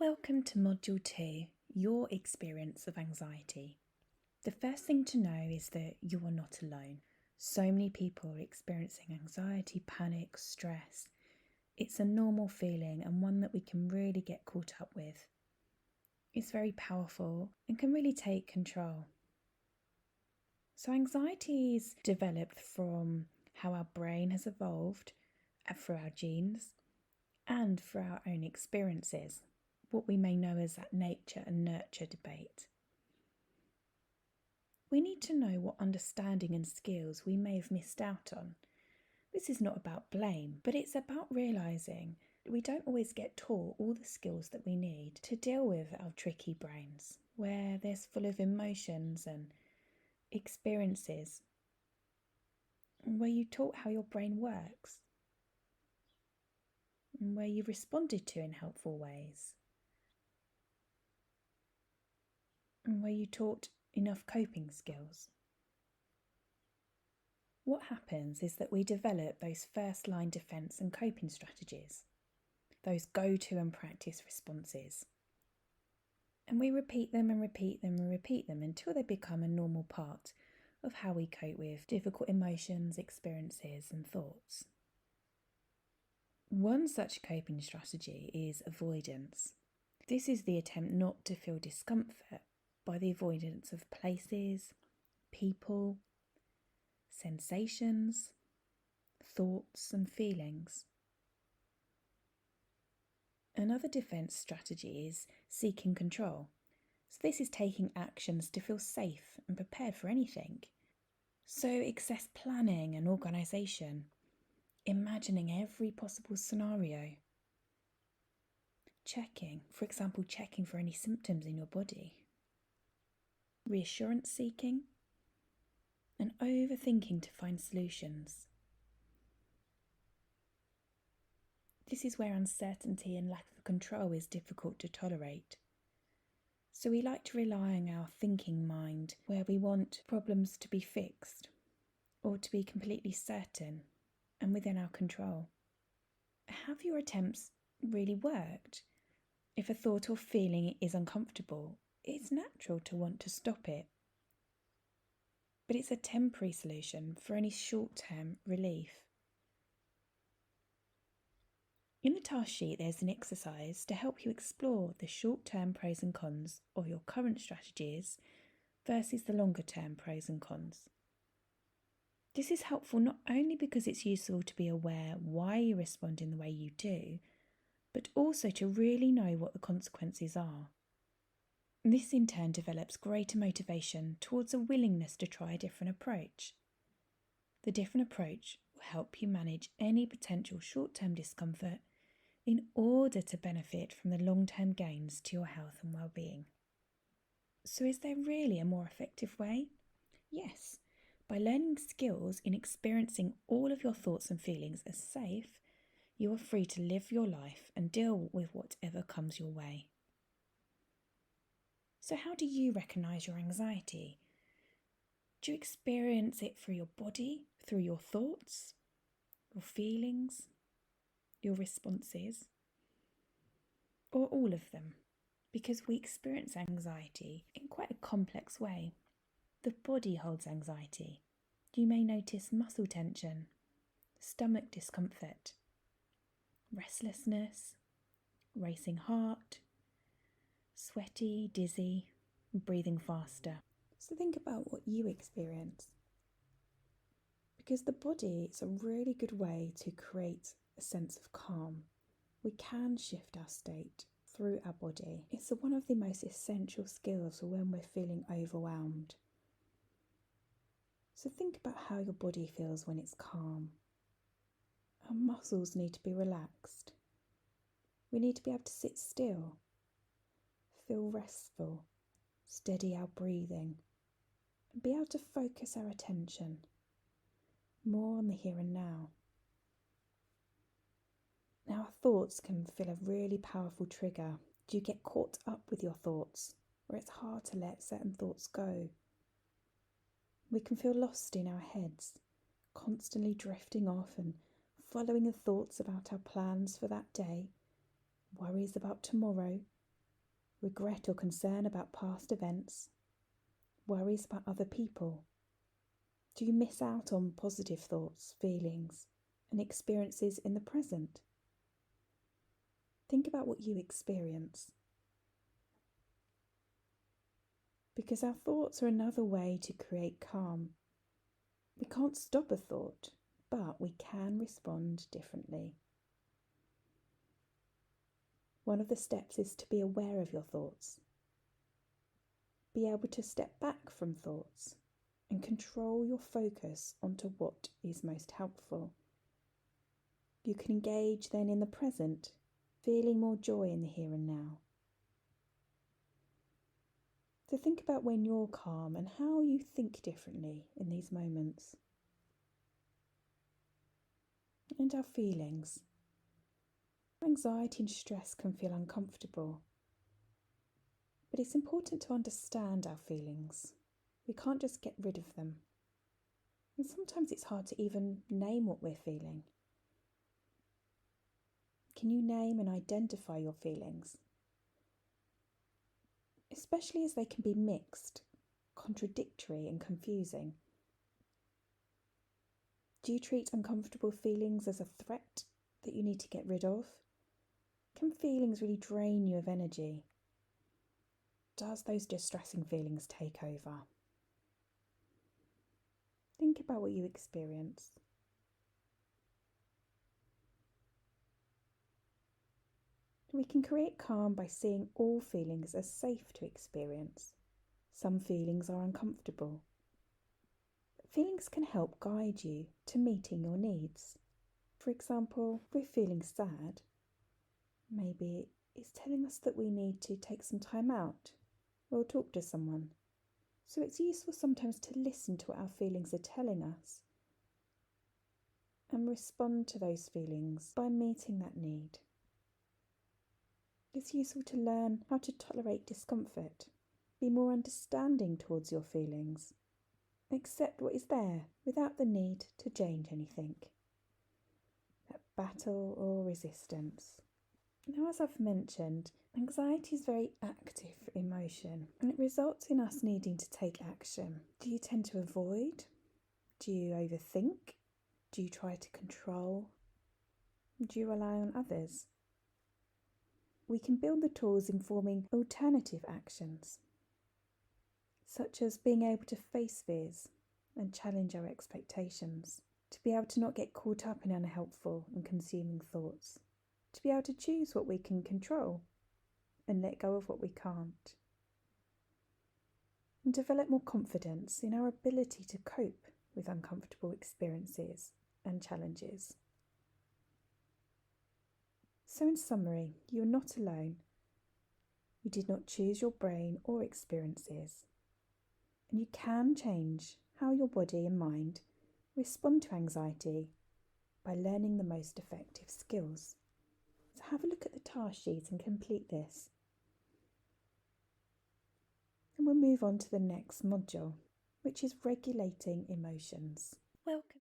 Welcome to Module 2, Your Experience of Anxiety. The first thing to know is that you are not alone. So many people are experiencing anxiety, panic, stress. It's a normal feeling and one that we can really get caught up with. It's very powerful and can really take control. So anxiety is developed from how our brain has evolved through our genes and through our own experiences. What we may know as that nature and nurture debate. We need to know what understanding and skills we may have missed out on. This is not about blame, but it's about realising we don't always get taught all the skills that we need to deal with our tricky brains, where they're full of emotions and experiences, and where you taught how your brain works, and where you responded to in helpful ways. And where you taught enough coping skills. What happens is that we develop those first line defence and coping strategies, those go-to and practice responses. And we repeat them and repeat them and repeat them until they become a normal part of how we cope with difficult emotions, experiences and thoughts. One such coping strategy is avoidance. This is the attempt not to feel discomfort by the avoidance of places, people, sensations, thoughts and feelings. Another defence strategy is seeking control. So this is taking actions to feel safe and prepared for anything. So excess planning and organisation, imagining every possible scenario. For example, checking for any symptoms in your body. Reassurance seeking, and overthinking to find solutions. This is where uncertainty and lack of control is difficult to tolerate. So we like to rely on our thinking mind, where we want problems to be fixed or to be completely certain and within our control. Have your attempts really worked? If a thought or feeling is uncomfortable, it's natural to want to stop it. But it's a temporary solution for any short-term relief. In the task sheet, there's an exercise to help you explore the short-term pros and cons of your current strategies versus the longer-term pros and cons. This is helpful not only because it's useful to be aware why you respond in the way you do, but also to really know what the consequences are. This in turn develops greater motivation towards a willingness to try a different approach. The different approach will help you manage any potential short-term discomfort in order to benefit from the long-term gains to your health and well-being. So is there really a more effective way? Yes, by learning skills in experiencing all of your thoughts and feelings as safe, you are free to live your life and deal with whatever comes your way. So how do you recognise your anxiety? Do you experience it through your body, through your thoughts, your feelings, your responses, or all of them? Because we experience anxiety in quite a complex way. The body holds anxiety. You may notice muscle tension, stomach discomfort, restlessness, racing heart, sweaty, dizzy, breathing faster. So think about what you experience. Because the body is a really good way to create a sense of calm. We can shift our state through our body. It's one of the most essential skills for when we're feeling overwhelmed. So think about how your body feels when it's calm. Our muscles need to be relaxed. We need to be able to sit still, feel restful, steady our breathing, and be able to focus our attention more on the here and now. Now, our thoughts can feel a really powerful trigger. Do you get caught up with your thoughts, where it's hard to let certain thoughts go? We can feel lost in our heads, constantly drifting off and following the thoughts about our plans for that day, worries about tomorrow, regret or concern about past events, worries about other people? Do you miss out on positive thoughts, feelings, and experiences in the present? Think about what you experience. Because our thoughts are another way to create calm. We can't stop a thought, but we can respond differently. One of the steps is to be aware of your thoughts. Be able to step back from thoughts and control your focus onto what is most helpful. You can engage then in the present, feeling more joy in the here and now. So think about when you're calm and how you think differently in these moments. And our feelings. Anxiety and stress can feel uncomfortable, but it's important to understand our feelings. We can't just get rid of them. And sometimes it's hard to even name what we're feeling. Can you name and identify your feelings? Especially as they can be mixed, contradictory and confusing. Do you treat uncomfortable feelings as a threat that you need to get rid of? Can feelings really drain you of energy? Does those distressing feelings take over? Think about what you experience. We can create calm by seeing all feelings as safe to experience. Some feelings are uncomfortable, but feelings can help guide you to meeting your needs. For example, if we're feeling sad, maybe it's telling us that we need to take some time out or talk to someone. So it's useful sometimes to listen to what our feelings are telling us and respond to those feelings by meeting that need. It's useful to learn how to tolerate discomfort, be more understanding towards your feelings, accept what is there without the need to change anything. That battle or resistance. Now, as I've mentioned, anxiety is a very active emotion and it results in us needing to take action. Do you tend to avoid? Do you overthink? Do you try to control? Do you rely on others? We can build the tools informing alternative actions, such as being able to face fears and challenge our expectations, to be able to not get caught up in unhelpful and consuming thoughts, to be able to choose what we can control and let go of what we can't, and develop more confidence in our ability to cope with uncomfortable experiences and challenges. So in summary, you are not alone. You did not choose your brain or experiences, and you can change how your body and mind respond to anxiety by learning the most effective skills. So have a look at the task sheet and complete this. And we'll move on to the next module, which is regulating emotions. Welcome